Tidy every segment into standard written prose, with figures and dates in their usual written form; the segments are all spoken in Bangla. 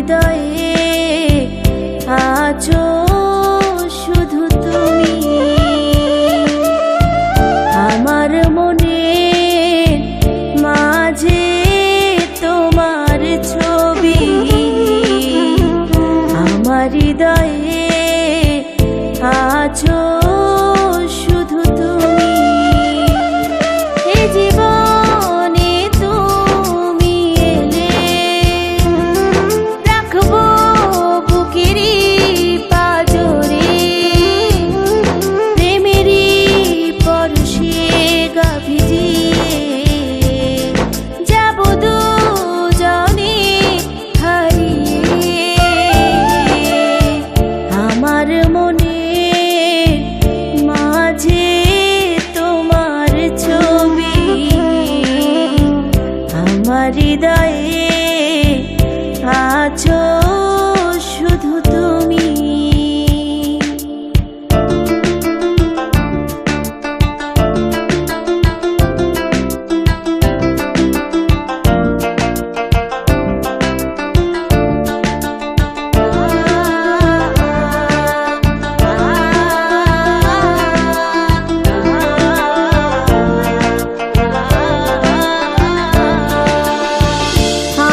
হৃদয়ে আছো শুধু তুমি। আমার মনের মাঝে তোমার ছবি, আমার হৃদয়ে আছো শুধু তুমি। এ জীবনে তুমি এলে রাখবো বুকেরই পাজরে, প্রেমেরই পরশে গা ভিজিয়ে যাব দুজনে হারিয়ে। আমার মনে মাঝে তোমার ছবি, আমার হৃদয়ে আছো শুধু তুমি।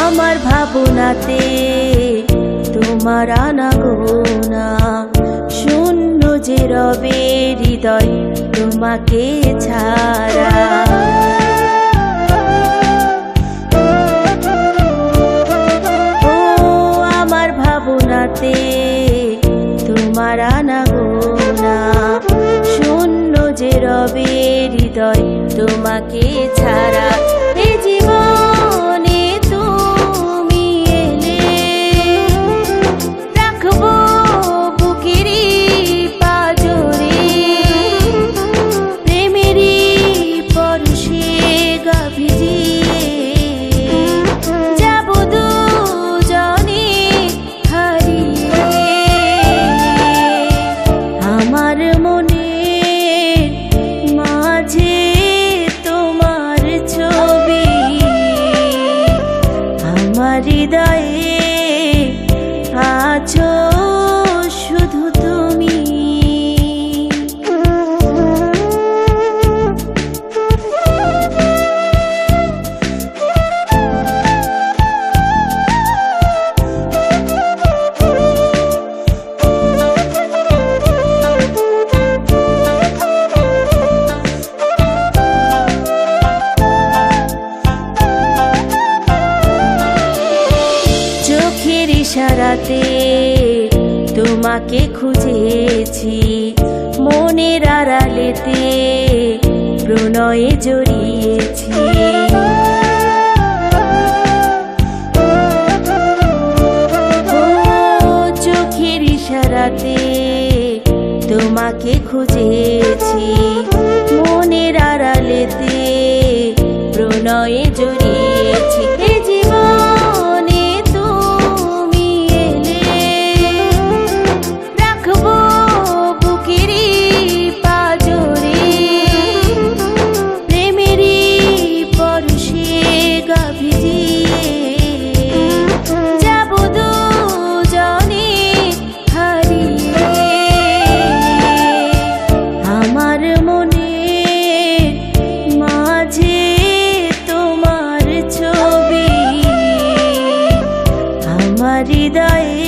আমার ভাবনাতে তোমার আনাগোনা, শূন্য যে রবে হৃদয় তোমাকে ছাড়া। ও আমার ভাবনাতে তোমার আনাগোনা, শূন্য যে রবে হৃদয় তোমাকে ছাড়া। এ জীবনে তুমি এলে রাখবো বুকেরই পাজরে, প্রেমেরই পরশে গা ভিজিয়ে যাব দুজনে হারিয়ে। আমার মনে মাঝে তোমার ছবি, আমার হৃদয়ে আছো শুধু তুমি। চোখের ইশারাতে তোমাকে খুঁজেছি, মনের আড়ালেতে প্রণয়ে জড়িয়েছি। ও চোখের ইশারাতে তোমাকে খুঁজেছি, মনের আড়ালেতে প্রণয়ে জড়িয়েছি। এ জীবনে তুমি এলে রাখবো বুকেরই পাজরে, প্রেমেরই পরশে গা ভিজিয়ে যাব দুজনে হারিয়ে। আমার মনে মাঝে তোমার ছবি, আমার হৃদয়ে